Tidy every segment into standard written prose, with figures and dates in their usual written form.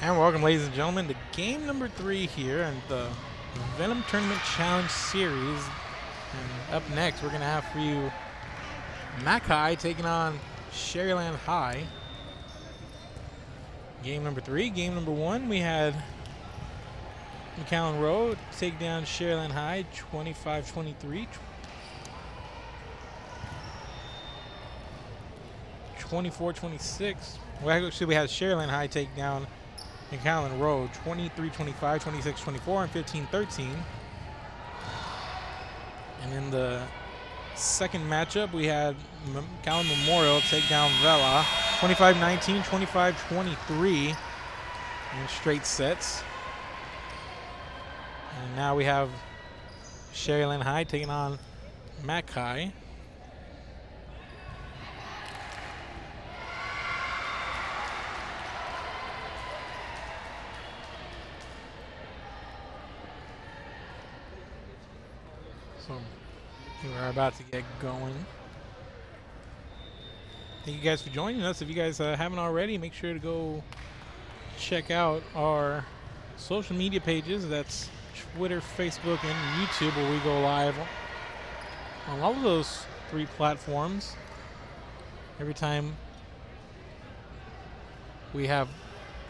And welcome, ladies and gentlemen, to game number 3 here in the Venom Tournament Challenge Series. And up next, we're going to have for you McAllen taking on Sharyland High. Game number 3. Game number 1, we had McAllen Road take down Sharyland High 25-23. 24-26. Well, actually, we had Sharyland High take down McAllen Road 23-25, 26-24, and 15-13. And in the second matchup, we had McAllen Memorial take down Vela 25-19, 25-23 in straight sets. And now we have Sharyland High taking on Mac High. So we're about to get going. Thank you guys for joining us. If you guys haven't already, make sure to go check out our social media pages. That's Twitter, Facebook, and YouTube, where we go live on all of those 3 platforms every time we have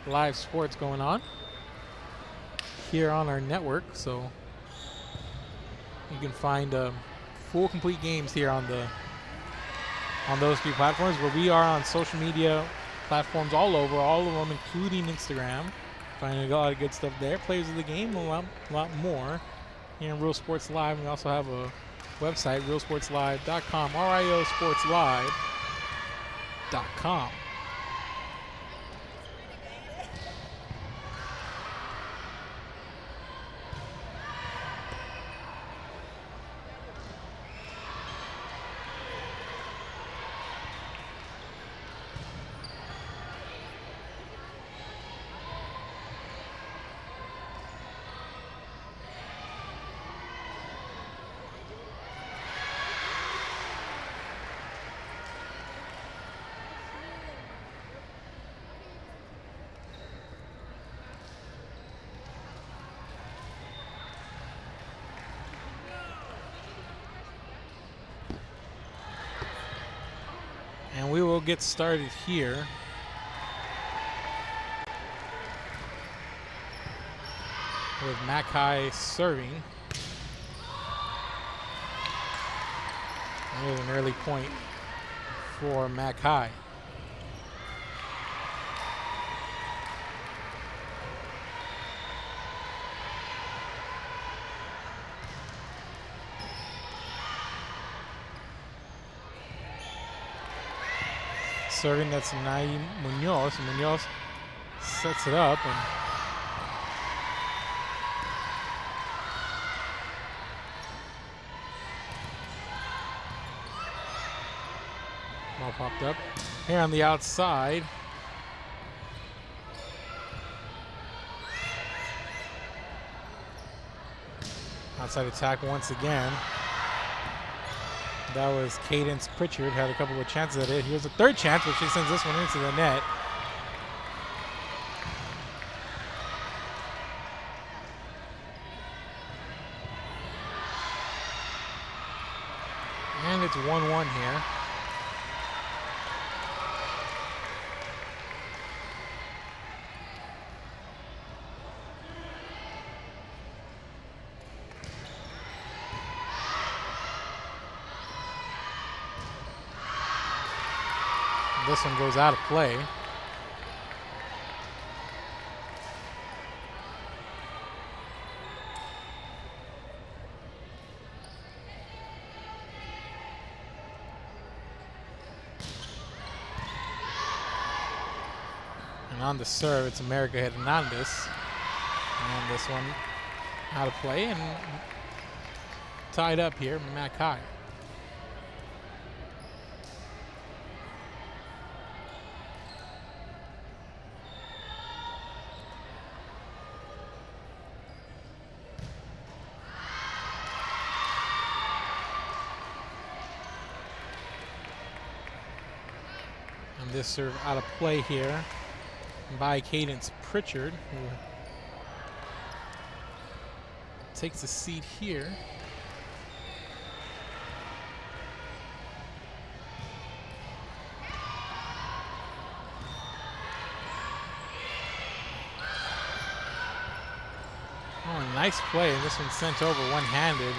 live sports going on here on our network. So you can find full complete games here on those 3 platforms, where we are on social media platforms all over, all of them, including Instagram. Finding a lot of good stuff there. Players of the game, a lot more. Here in Real Sports Live, we also have a website, realsportslive.com, RIOsportslive.com. And we will get started here. With Mac High serving. There's an early point for Mac High. Serving, that's Nay Munoz. Munoz sets it up and ball popped up here on the outside. Outside attack once again. That was Cadence Pritchard, had a couple of chances at it. Here's a third chance, but she sends this one into the net. And it's 1-1 here. This one goes out of play. And on the serve, it's America Hernandez. And this one out of play and tied up here, Mac High. And this serve out of play here. by Cadence Pritchard, who takes a seat here. Oh, nice play, and this one's sent over one-handed.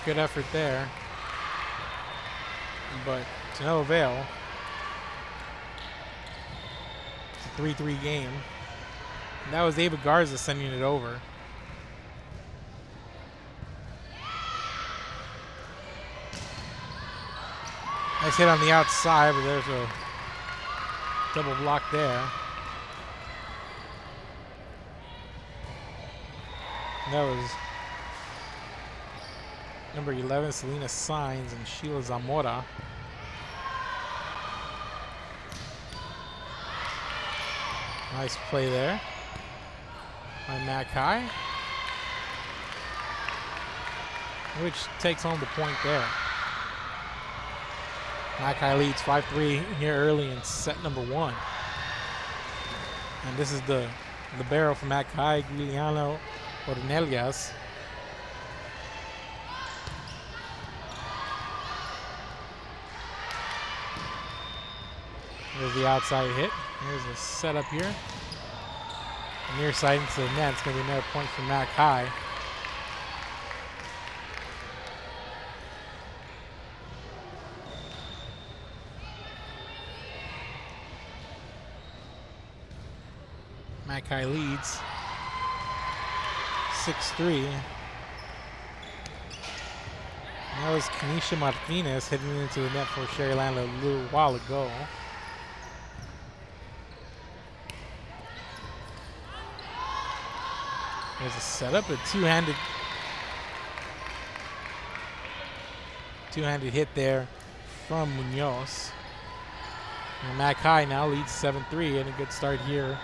Good effort there, but to no avail. It's a 3-3 game. And that was David Garza sending it over. Nice hit on the outside, but there's a double block there. That was number 11, Selena Saenz, and Sheila Zamora. Nice play there by Mackay, which takes home the point there. Mackay leads 5-3 here early in set number 1. And this is the barrel from Mackay, Guiliano Ordinelias. There's the outside hit. Here's a setup here. Near side into the net. It's going to be another point for Mackay. Mackay leads 6-3. That was Kanisha Martinez hitting into the net for Sharyland a little while ago. There's a setup, a two-handed hit there from Munoz. And Mackay now leads 7-3, and a good start here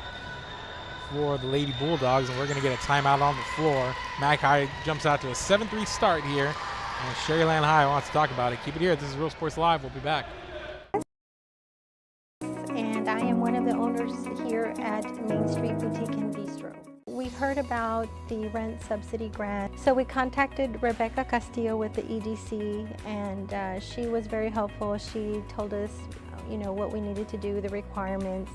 for the Lady Bulldogs, and we're going to get a timeout on the floor. Mackay jumps out to a 7-3 start here, and Sharyland High wants to talk about it. Keep it here. This is Real Sports Live. We'll be back. And I am one of the owners here at Main Street Boutique and Bistro. We heard about the rent subsidy grant, so we contacted Rebecca Castillo with the EDC, and she was very helpful. She told us, you know, what we needed to do, the requirements,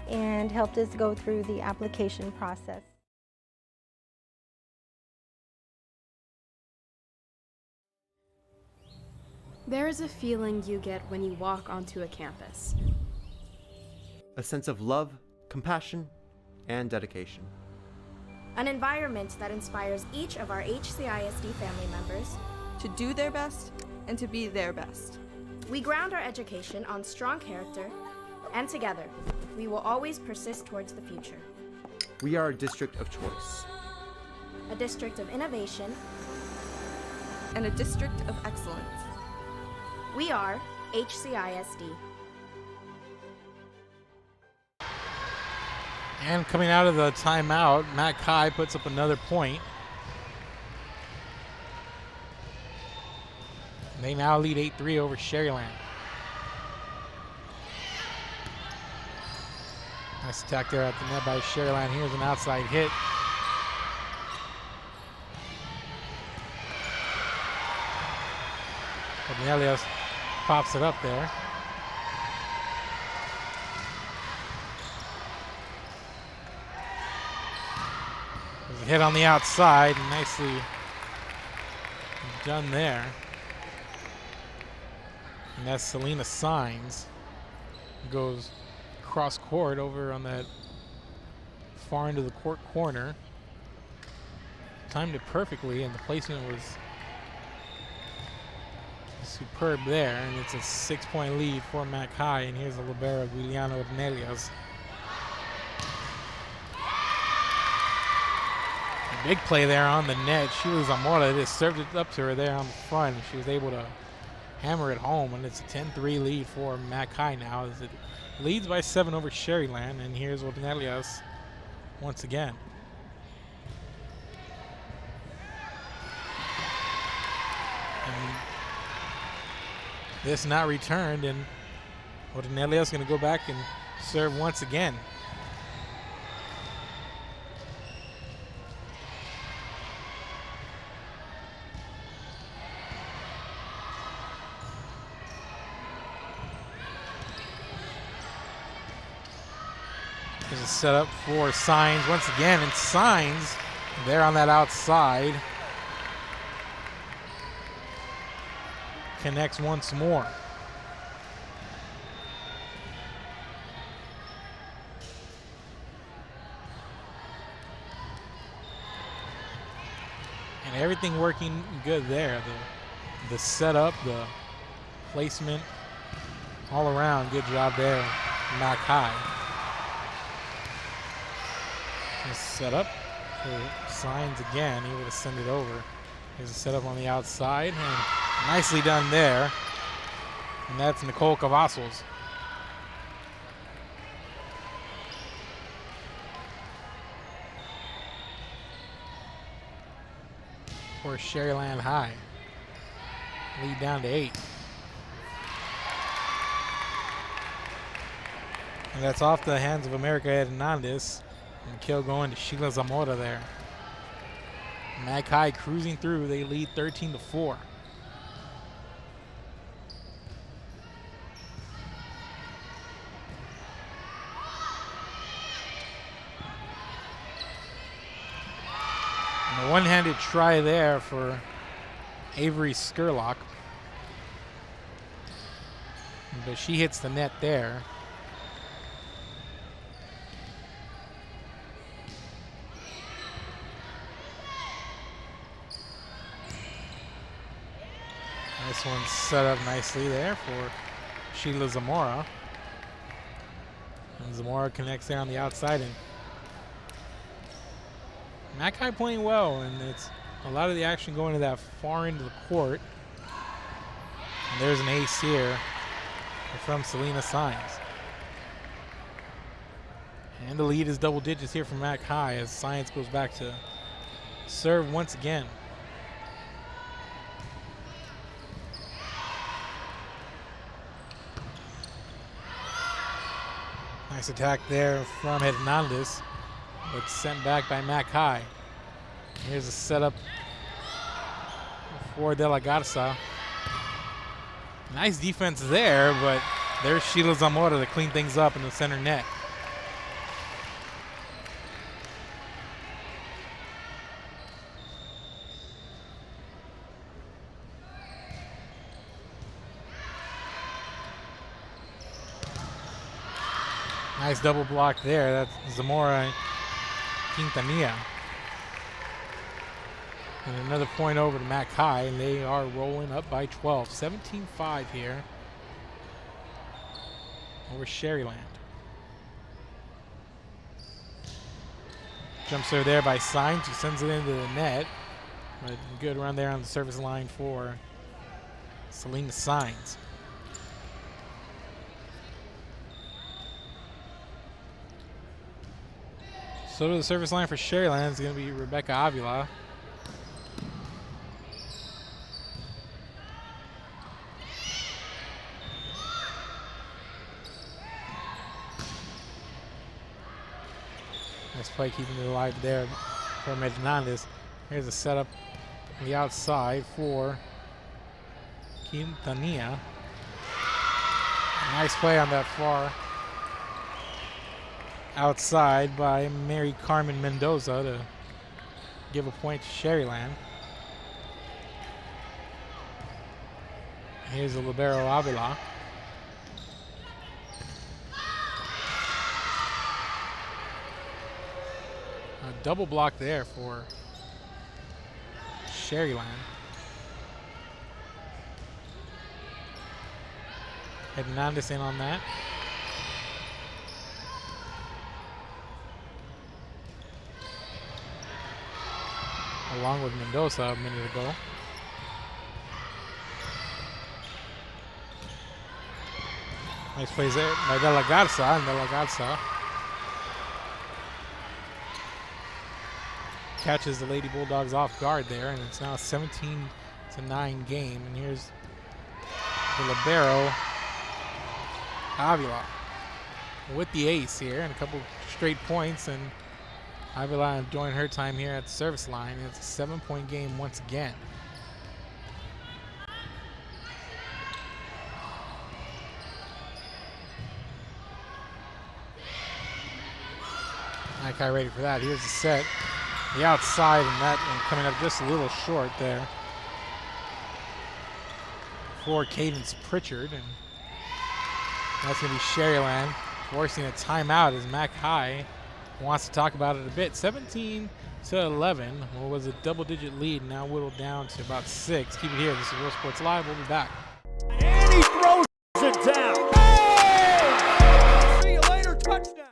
and helped us go through the application process. There is a feeling you get when you walk onto a campus. A sense of love, compassion, and dedication. An environment that inspires each of our HCISD family members to do their best and to be their best. We ground our education on strong character, and together, we will always persist towards the future. We are a district of choice. A district of innovation. And a district of excellence. We are HCISD. And coming out of the timeout, Mackay puts up another point. They now lead 8-3 over Sharyland. Nice attack there at the net by Sharyland. Here's an outside hit. Cornelius pops it up there. There's a hit on the outside, nicely done there. And that's Selena Saenz. Goes cross court over on that far into the court corner. Timed it perfectly, and the placement was superb there. And it's a 6-point lead for Mackay. And here's the libero, Guiliano Ornelias. Big play there on the net. Sheila Zamora just served it up to her there on the front. She was able to hammer it home, and it's a 10-3 lead for Mackay now as it leads by 7 over Sharyland. And here's Ordinelias once again. And this not returned, and Ordinelias going to go back and serve once again. There's a setup for Signs once again, and Signs there on that outside connects once more. And everything working good there. The setup, the placement, all around, good job there, Mac High. Set up for Signs again, able to send it over. There's a setup on the outside, and nicely done there. And that's Nicole Cavazos. For Sharyland High. Lead down to 8. And that's off the hands of America Hernandez. And kill going to Sheila Zamora there. Mac High cruising through. They lead 13-4. And a one-handed try there for Avery Skurlock. But she hits the net there. This one's set up nicely there for Sheila Zamora. And Zamora connects there on the outside. And Mac High playing well, and it's a lot of the action going to that far end of the court. And there's an ace here from Selena Signs. And the lead is double digits here from Mac High as Signs goes back to serve once again. Nice attack there from Hernandez, but sent back by Mac High. Here's a setup for De La Garza. Nice defense there, but there's Sheila Zamora to clean things up in the center net. Nice double block there. That's Zamora and Quintanilla. And another point over to Mac High, and they are rolling up by 12. 17-5 here over Sharyland. Jump serve there by Signs, who sends it into the net. But good run there on the service line for Selena Signs. So to the service line for Sharyland is going to be Rebecca Avila. Nice play keeping it alive there from Hernandez. Here's a setup on the outside for Quintanilla. Nice play on that far outside by Mary Carmen Mendoza to give a point to Sharyland. Here's the libero Avila. A double block there for Sharyland. Hernandez in on that. Along with Mendoza a minute ago. Nice plays there by De La Garza, and De La Garza catches the Lady Bulldogs off guard there, and it's now a 17-9 game. And here's the libero Avila with the ace here and a couple straight points, and Avila enjoying her time here at the service line. It's a 7-point game once again. McAllen ready for that. Here's the set. The outside, and that one coming up just a little short there. For Cadence Pritchard, and that's going to be Sharyland forcing a timeout as McAllen wants to talk about it a bit. 17-11. What was a double-digit lead, now whittled down to about 6. Keep it here. This is Real Sports Live. We'll be back. And he throws it down. Oh! See you later, touchdown.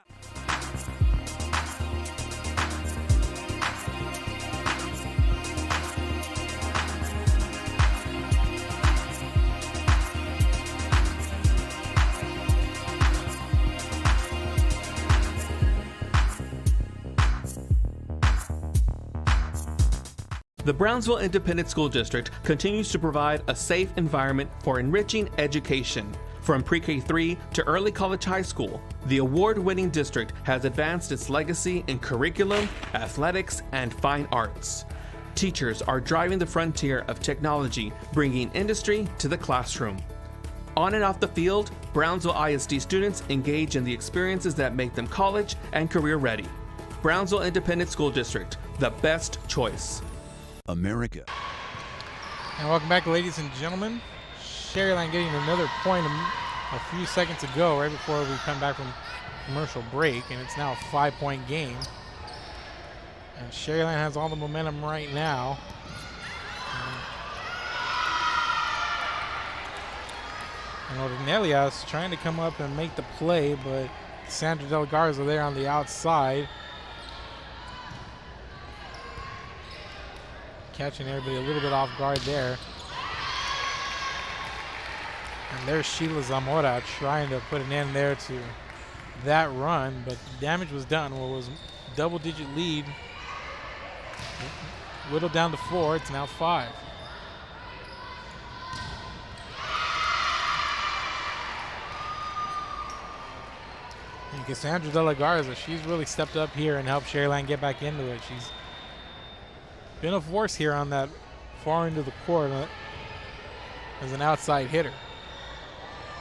The Brownsville Independent School District continues to provide a safe environment for enriching education. From pre-K-3 to early college high school, the award-winning district has advanced its legacy in curriculum, athletics, and fine arts. Teachers are driving the frontier of technology, bringing industry to the classroom. On and off the field, Brownsville ISD students engage in the experiences that make them college and career ready. Brownsville Independent School District, the best choice. America. And welcome back, ladies and gentlemen. Sharyland getting another point a few seconds ago, right before we come back from commercial break, and it's now a 5-point game. And Sharyland has all the momentum right now. And Ordinelia's trying to come up and make the play, but Sandra Del Garza there on the outside, catching everybody a little bit off guard there. And there's Sheila Zamora trying to put an end there to that run, but damage was done. What was double-digit lead whittled down to 4. It's now 5. And Cassandra De La Garza, she's really stepped up here and helped Sharyland get back into it. She's been a force here on that far end of the court as an outside hitter.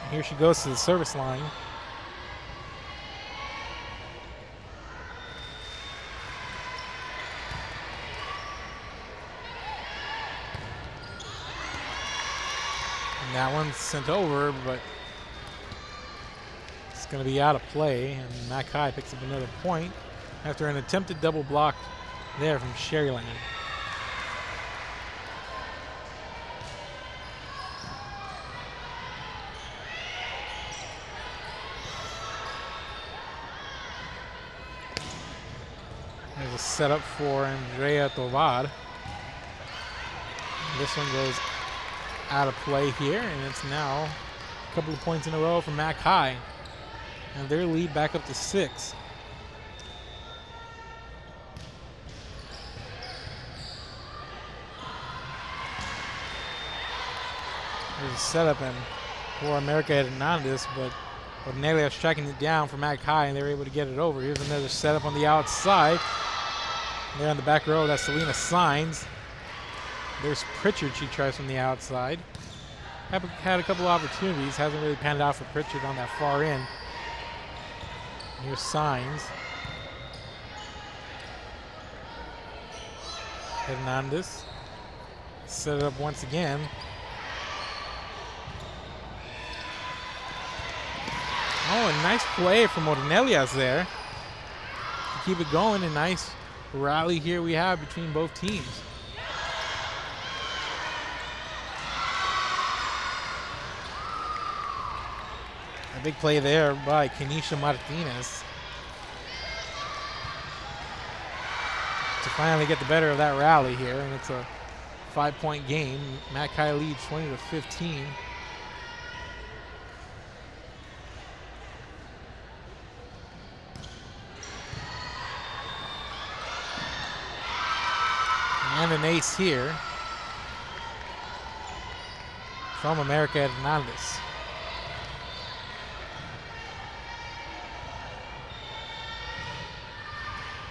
And here she goes to the service line. And that one's sent over, but it's going to be out of play. And McAllen picks up another point after an attempted double block there from Sharyland. There's a setup for Andrea Tovar. This one goes out of play here, and it's now a couple of points in a row for McAllen. And their lead back up to 6. There's a setup and for America Hernandez, but Ornelia's tracking it down for McAllen, and they were able to get it over. Here's another setup on the outside. There on the back row, that's Selena Signs. There's Pritchard, she tries from the outside. Had a couple opportunities, hasn't really panned out for Pritchard on that far end. Here's Signs. Hernandez. Set it up once again. Oh, a nice play from Ornelias there to keep it going. A nice rally here we have between both teams. A big play there by Kenisha Martinez to finally get the better of that rally here, and it's a 5-point game. McAllen leads 20-15. And an ace here from America Hernandez.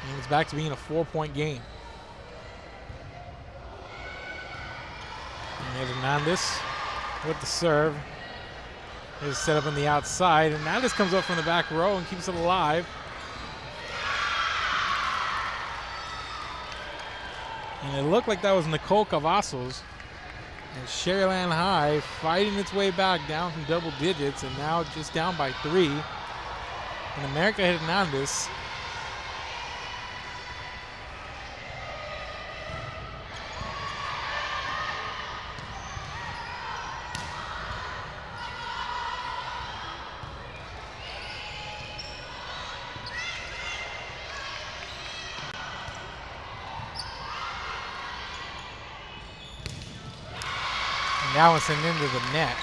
And it's back to being a 4-point game. And Hernandez with the serve. Is set up on the outside. And Hernandez comes up from the back row and keeps it alive. And it looked like that was Nicole Cavazos. And Sharyland High fighting its way back down from double digits and now just down by 3. And America Hernandez now it's an into the net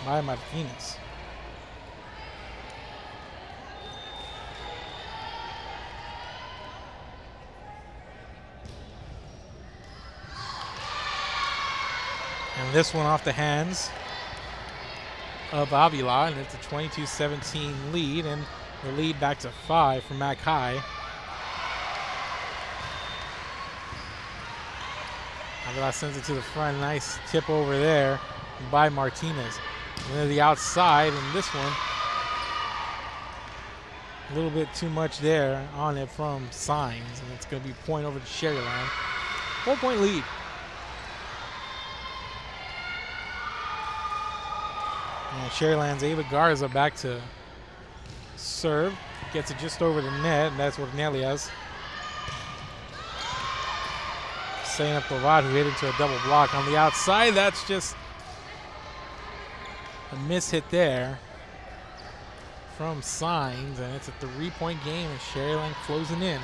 by Martinez. And this one off the hands of Avila, and it's a 22-17 lead, and the lead back to 5 for Mac High. Avila sends it to the front. Nice tip over there by Martinez. And then the outside, and this one, a little bit too much there on it from Signs, and it's going to be point over to Sharyland. 4-point lead. And Sharyland's Ava Garza back to serve. Gets it just over the net, and that's Ornelias. Setting up Tovar, who hit into a double block on the outside. That's just a miss hit there from Signs, and it's a 3-point game, and Sharyland closing in.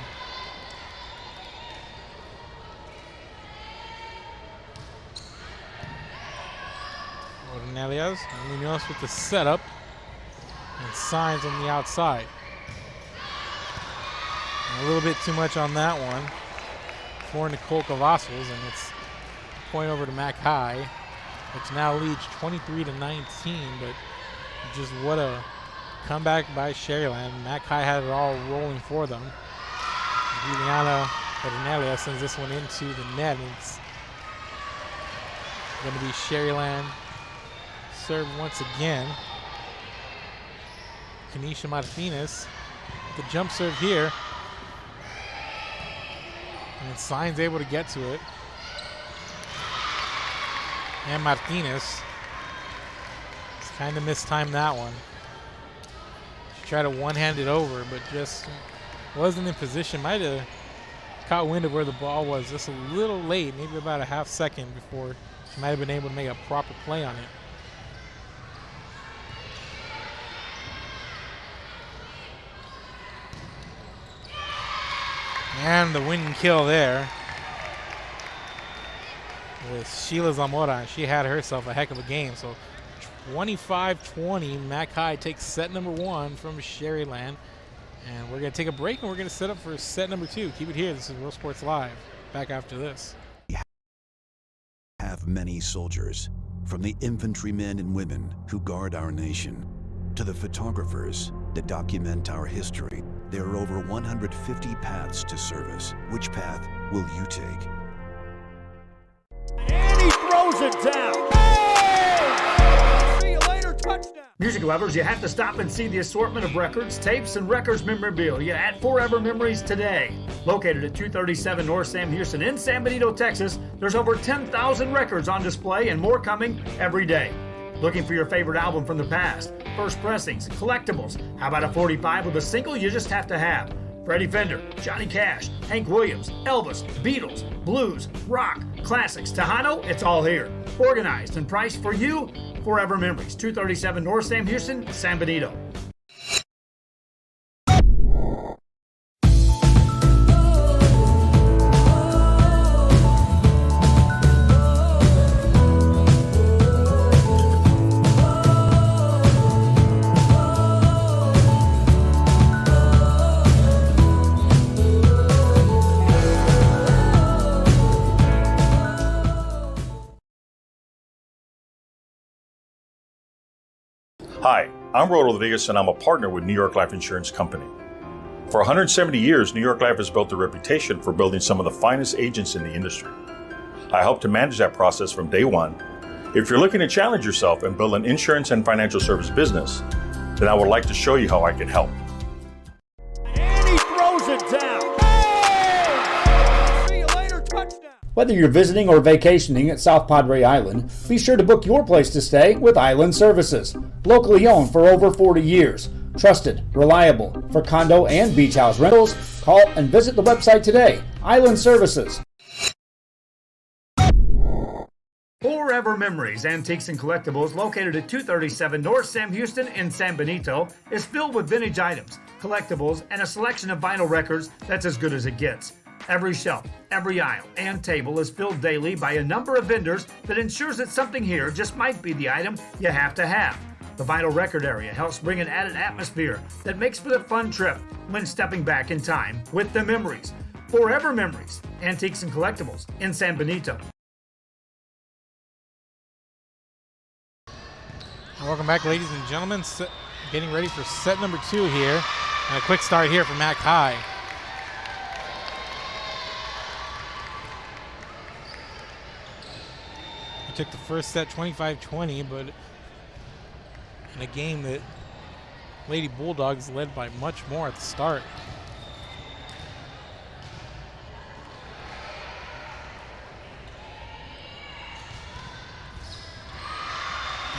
Ornelias and Munoz with the setup, and Signs on the outside. And a little bit too much on that one for Nicole Cavazos, and it's point over to Mac High, which now leads 23-19, but just what a comeback by Sharyland. Mac High had it all rolling for them. Juliana Ornelia sends this one into the net, and it's going to be Sharyland serve once again. Kanisha Martinez, the jump serve here. And Signs able to get to it. And Martinez kind of mistimed that one. She tried to one-hand it over, but just wasn't in position. Might have caught wind of where the ball was just a little late, maybe about a half second before she might have been able to make a proper play on it. And the winning kill there with Sheila Zamora. She had herself a heck of a game. So 25-20, Mac High takes set number 1 from Sharyland. And we're going to take a break, and we're going to set up for set number 2. Keep it here. This is World Sports Live. Back after this. We have many soldiers, from the infantrymen and women who guard our nation, to the photographers that document our history. There are over 150 paths to service. Which path will you take? And he throws it down. Hey! See you later, touchdown. Music lovers, you have to stop and see the assortment of records, tapes, and records memorabilia at Forever Memories today. Located at 237 North Sam Houston in San Benito, Texas, there's over 10,000 records on display and more coming every day. Looking for your favorite album from the past? First pressings, collectibles. How about a 45 with a single you just have to have? Freddie Fender, Johnny Cash, Hank Williams, Elvis, Beatles, blues, rock, classics, Tejano, it's all here. Organized and priced for you. Forever Memories, 237 North Sam Houston, San Benito. Hi, I'm Rod Rodriguez, and I'm a partner with New York Life Insurance Company. For 170 years, New York Life has built a reputation for building some of the finest agents in the industry. I help to manage that process from day one. If you're looking to challenge yourself and build an insurance and financial service business, then I would like to show you how I can help. And he throws Whether you're visiting or vacationing at South Padre Island, be sure to book your place to stay with Island Services. Locally owned for over 40 years. Trusted, reliable for condo and beach house rentals. Call and visit the website today. Island Services. Forever Memories, Antiques and Collectibles, located at 237 North Sam Houston in San Benito, is filled with vintage items, collectibles, and a selection of vinyl records that's as good as it gets. Every shelf, every aisle, and table is filled daily by a number of vendors that ensures that something here just might be the item you have to have. The vinyl record area helps bring an added atmosphere that makes for the fun trip when stepping back in time with the memories. Forever Memories, Antiques and Collectibles in San Benito. Welcome back, ladies and gentlemen. Getting ready for set number 2 here. And a quick start here for Mac High. We took the first set 25-20, but in a game that Lady Bulldogs led by much more at the start.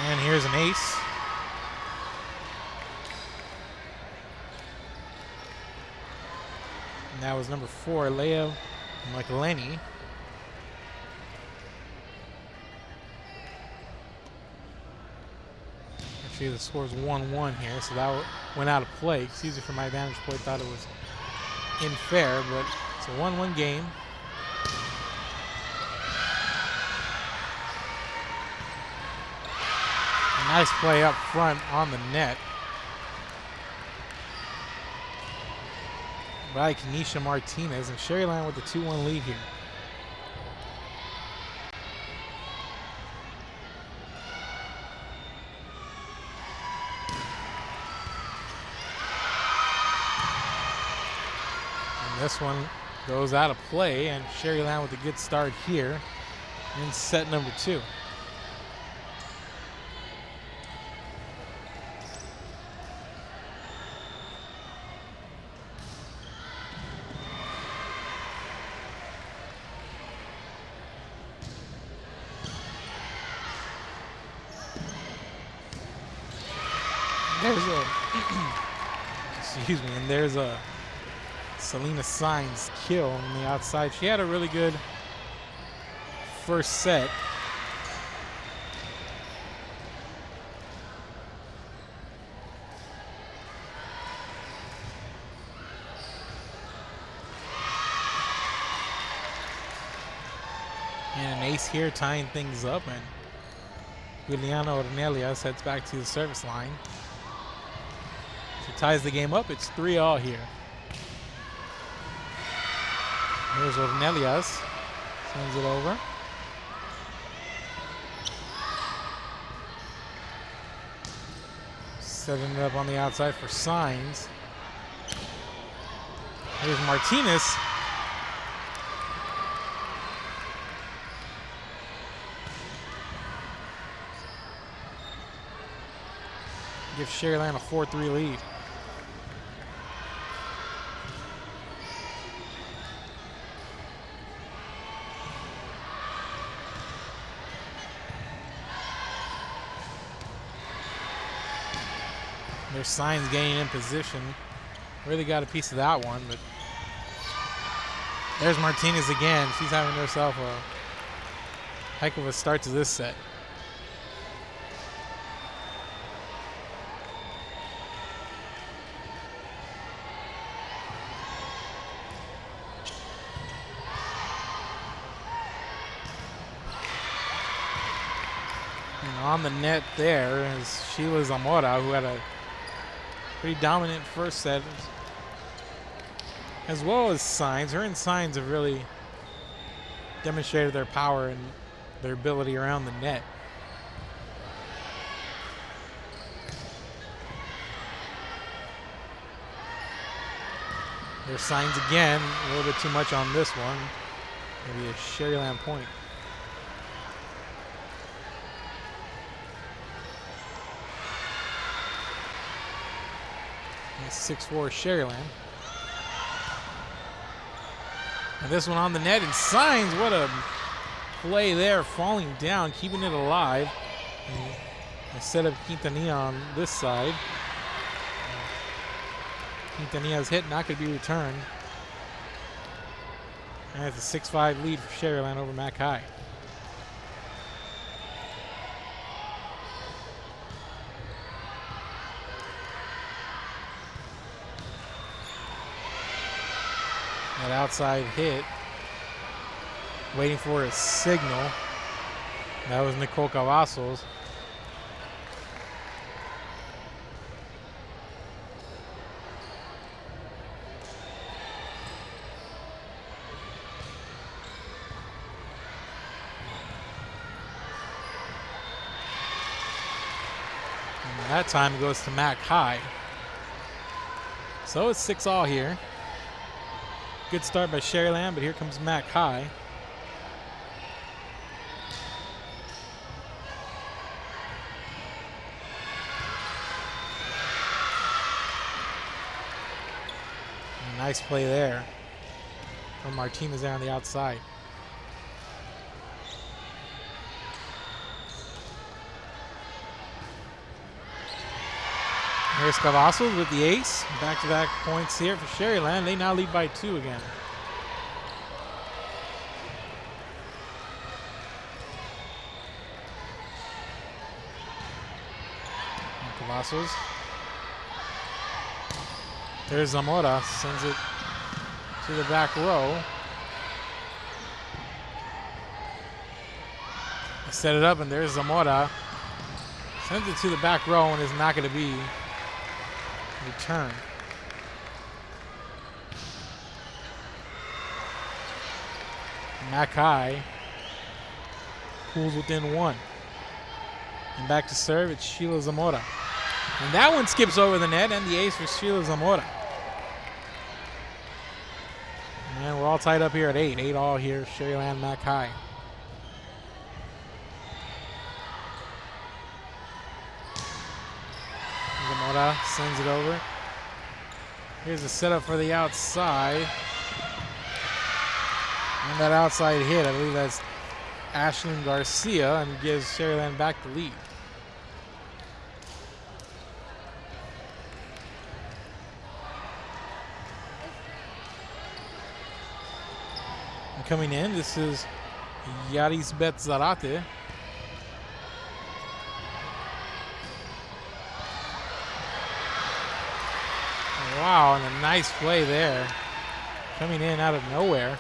And here's an ace. And that was number 4, Leo McAllen. Actually, the score is 1-1 here, so that went out of play. Excuse me for my vantage point, thought it was unfair, but it's a 1-1 game. Nice play up front on the net by Kenesha Martinez, and Sharyland with the 2-1 lead here. And this one goes out of play, and Sharyland with a good start here in set number 2. Excuse me, and there's a Selena Sainz kill on the outside. She had a really good first set. And an ace here tying things up, and Juliana Ornelias heads back to the service line. She ties the game up. It's 3-all here. Here's Ornelias. Sends it over. Setting it up on the outside for Sainz. Here's Martinez. Gives Sharyland a 4-3 lead. There's Sainz getting in position. Really got a piece of that one, but there's Martinez again. She's having herself a heck of a start to this set. And on the net there is Sheila Zamora, who had a pretty dominant first set, as well as Sainz. Her and Sainz have really demonstrated their power and their ability around the net. There's Sainz again, a little bit too much on this one. Maybe a Sharyland point. It's 6-4 Sharyland. And this one on the net and signs. What a play there, falling down, keeping it alive. And instead of Quintanilla on this side. Quintanilla's hit not going to be returned. And it's a 6-5 lead for Sharyland over Mac High. That outside hit, waiting for a signal. That was Nicole Cavazos. And that time goes to Mac High. So it's 6-all here. Good start by Sharyland, but here comes Mac High. Nice play there from Martinez there on the outside. Here's Cavazos with the ace. Back-to-back points here for Sharyland. They now lead by 2 again. And Cavazos. There's Zamora, sends it to the back row. They set it up, and there's Zamora. Sends it to the back row, and is not going to be returned. Mac High pulls within 1. And back to serve, it's Sheila Zamora. And that one skips over the net, and the ace for Sheila Zamora. And we're all tied up here at 8. 8-all here, Sharyland Mac High. Zamora sends it over. Here's a setup for the outside. And that outside hit, I believe that's Ashlyn Garcia, and gives Sharyland back the lead. And coming in, this is Yarisbet Zarate. Wow, and a nice play there. Coming in out of nowhere.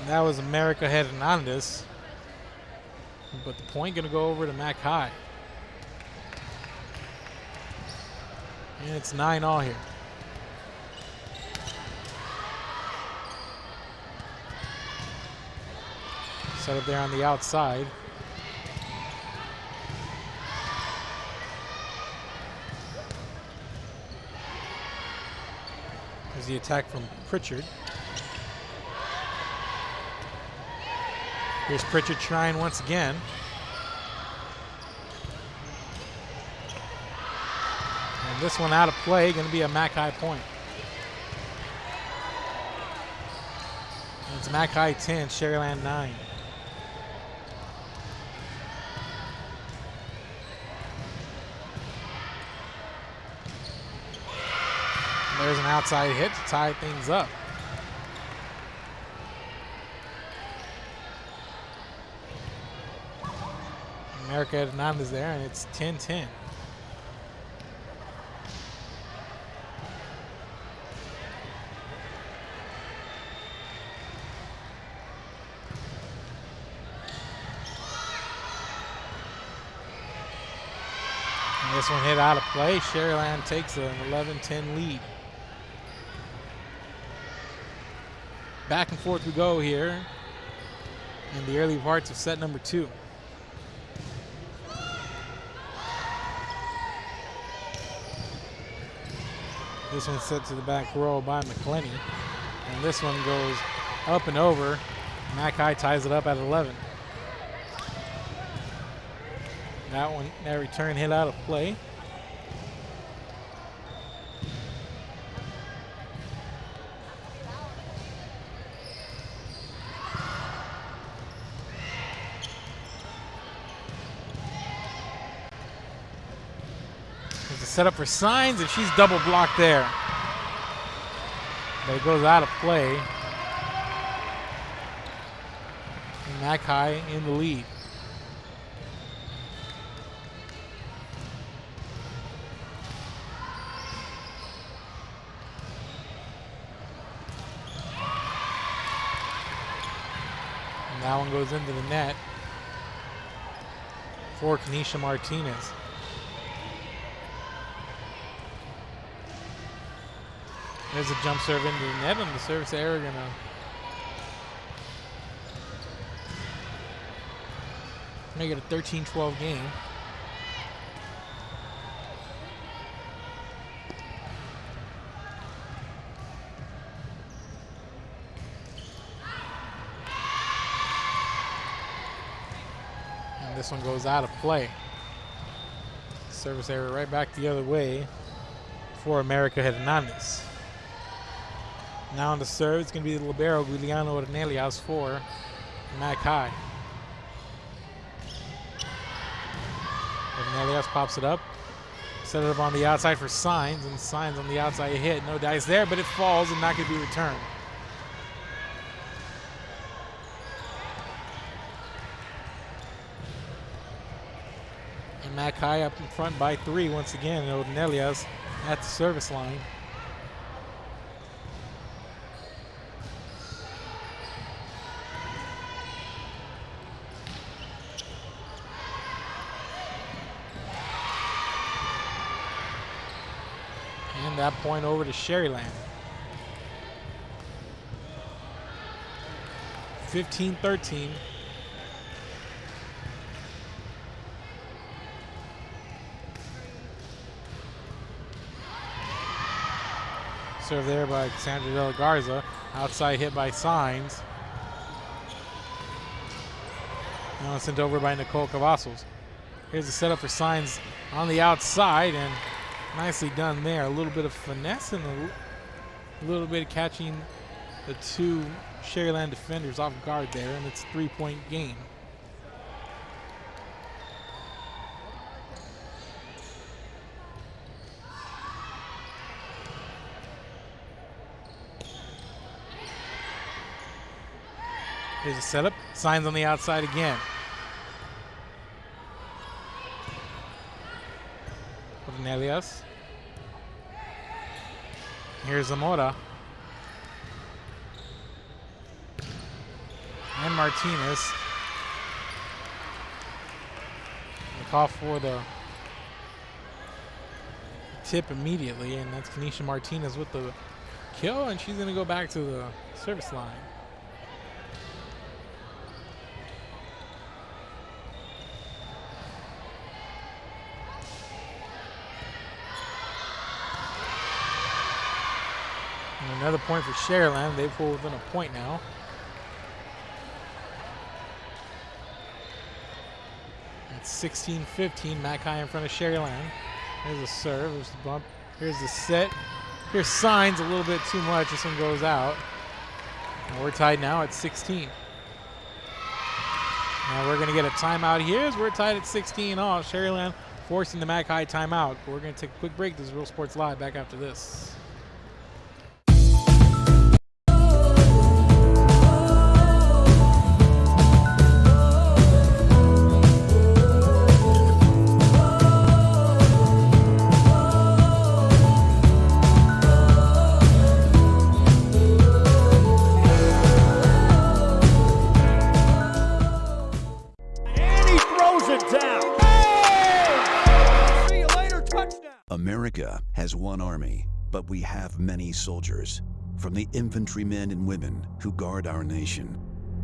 And that was America Hernandez. But the point gonna go over to Mac High. And it's 9-all here. Set up there on the outside. There's the attack from Pritchard. Here's Pritchard trying once again. And this one out of play, going to be a Mac High point. And it's Mac High 10, Sharyland 9. There's an outside hit to tie things up. America Hernandez there, and it's 10-10. And this one hit out of play. Sharyland takes an 11-10 lead. Back and forth we go here in the early parts of set number 2. This one's set to the back row by McAllen. And this one goes up and over. Mac High ties it up at 11. That return hit out of play. There's a setup for Signs, and she's double blocked there. But it goes out of play. And McAllen in the lead. And that one goes into the net for Kanisha Martinez. There's a jump serve into the net, and the service error gonna make it a 13-12 game. And this one goes out of play. Service error right back the other way for America Hernandez. Now on the serve, it's going to be the libero Guiliano Ornelias for McAllen. Ornelias pops it up. Set it up on the outside for Signs, and Signs on the outside hit. No dice there, but it falls and not going to be returned. And McAllen up in front by 3 once again, and Ornelias at the service line. That point over to Sharyland. 15-13. Serve there by Cassandra De La Garza. Outside hit by Signs. Now sent over by Nicole Cavazos. Here's the setup for Signs on the outside, and nicely done there. A little bit of finesse and a little bit of catching the two Sharyland defenders off guard there, and it's a 3-point game. Here's a setup. Signs on the outside again. Cornelius. Here's Zamora. And Martinez. They call for the tip immediately, and that's Kanisha Martinez with the kill, and she's going to go back to the service line. And another point for Sharyland. They pull within a point now. It's 16-15. McAllen in front of Sharyland. There's a serve. There's the bump. Here's the set. Here's Signs a little bit too much. This one goes out. And we're tied now at 16. Now we're going to get a timeout here as we're tied at 16 all. Sharyland forcing the McAllen timeout. We're going to take a quick break. This is Real Sports Live. Back after this. America has one army, but we have many soldiers. From the infantrymen and women who guard our nation,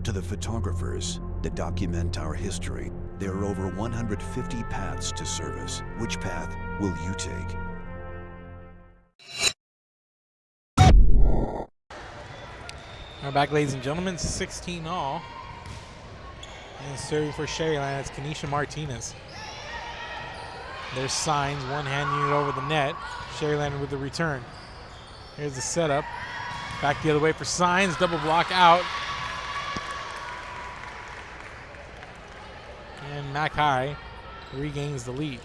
to the photographers that document our history, there are over 150 paths to service. Which path will you take? We're back, ladies and gentlemen, 16 all. And serving for Sharyland, it's Kanisha Martinez. There's Signs, one hand unit over the net. Sharyland with the return. Here's the setup. Back the other way for Signs, double block out. And McAllen regains the lead.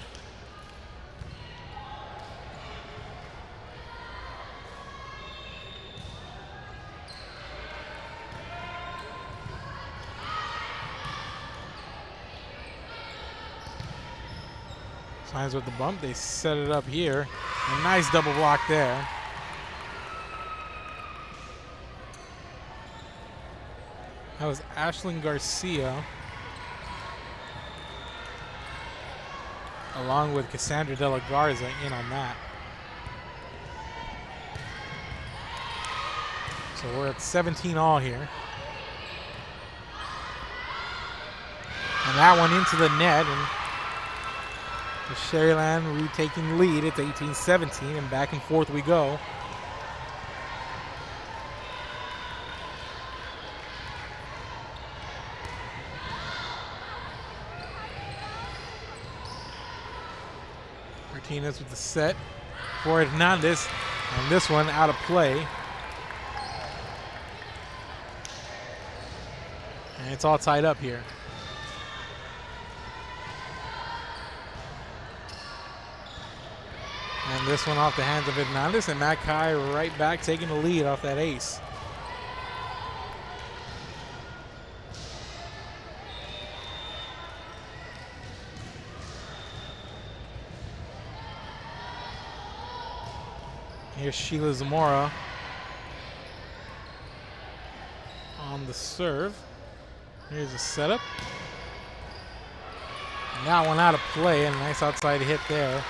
Signs with the bump. They set it up here. A nice double block there. That was Ashlyn Garcia, along with Cassandra De La Garza in on that. So we're at 17 all here. And that one into the net, and Sharyland retaking the lead. It's 18-17, and back and forth we go. Martinez with the set for Hernandez, and this one out of play. And it's all tied up here. And this one off the hands of Hernandez, and McAllen right back taking the lead off that ace. Here's Sheila Zamora on the serve. Here's a setup. And that one out of play, and a nice outside hit there.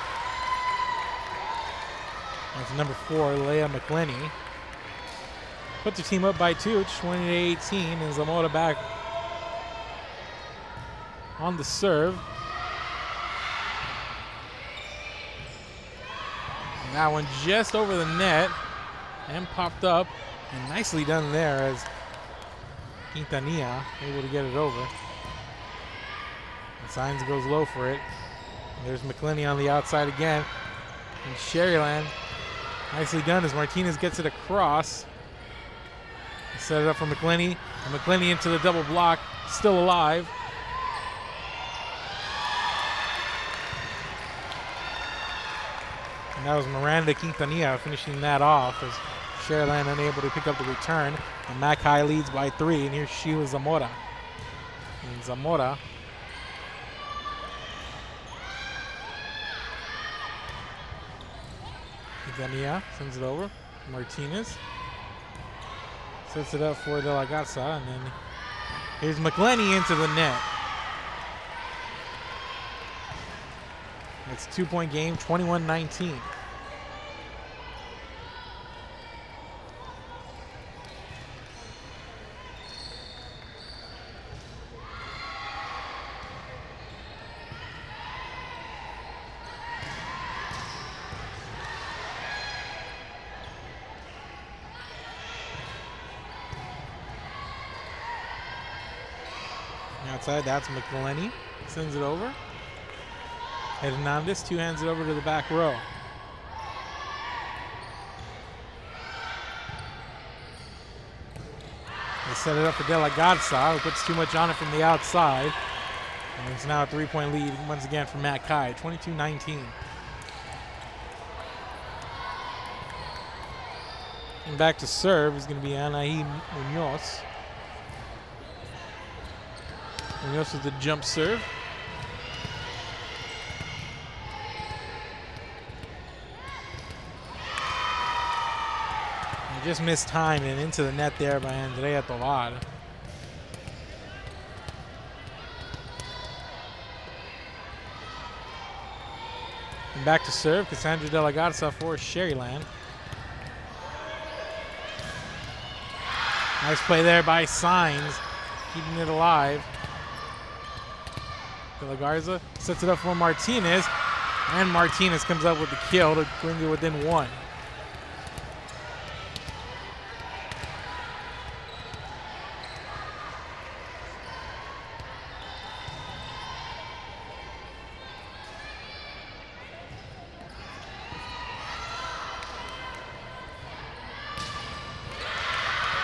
That's number 4, Leah McClenny. Put the team up by 2, 20-18, and Zamora back on the serve. And that one just over the net and popped up, and nicely done there as Quintanilla able to get it over. And Signs goes low for it. And there's McClenny on the outside again. And Sharyland, nicely done as Martinez gets it across. Set it up for McClenny, and McClenny into the double block, still alive. And that was Miranda Quintanilla finishing that off as Sharyland unable to pick up the return. And McAllen leads by 3, and here's Sheila Zamora. And Zamora Quintanilla sends it over. Martinez sets it up for De La Garza, and then here's McClenny into the net. It's a 2-point game, 21-19. Outside, that's McClenny. Sends it over. Hernandez 2 hands it over to the back row. They set it up for De La Garza, who puts too much on it from the outside. And it's now a 3-point lead once again for McAllen, 22-19. And back to serve is going to be Anaí Munoz. Munoz with the jump serve. He just missed time and into the net there by Andrea Tovar. And back to serve, Cassandra De La Garza for Sharyland. Nice play there by Signs, keeping it alive. De La Garza sets it up for Martinez, and Martinez comes up with the kill to bring it within 1.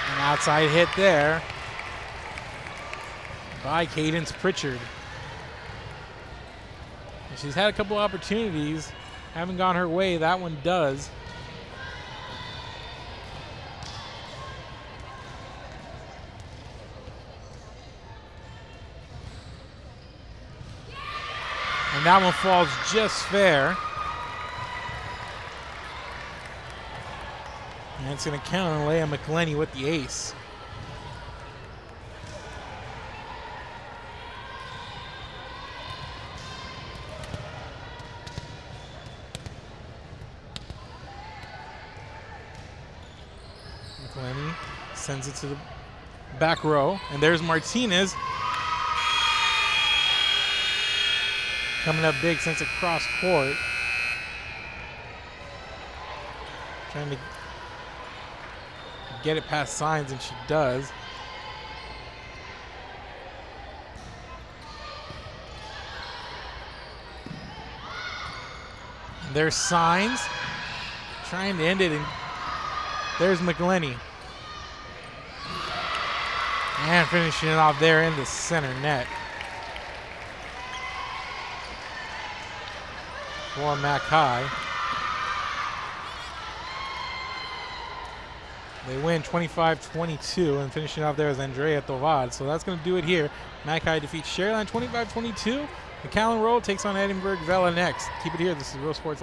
An outside hit there by Cadence Pritchard. She's had a couple opportunities, haven't gone her way. That one does. And that one falls just fair. And it's going to count on Leia McElhen with the ace. McElhen sends it to the back row. And there's Martinez. Coming up big since it cross court. Trying to get it past Signs, and she does. And there's Signs trying to end it, and there's McElhen. And finishing it off there in the center net. For Mac High. They win 25-22, and finishing off there is Andrea Tovad. So that's going to do it here. Mac High defeats Sharyland 25-22. McAllen Road takes on Edinburgh Vela next. Keep it here. This is Real Sports.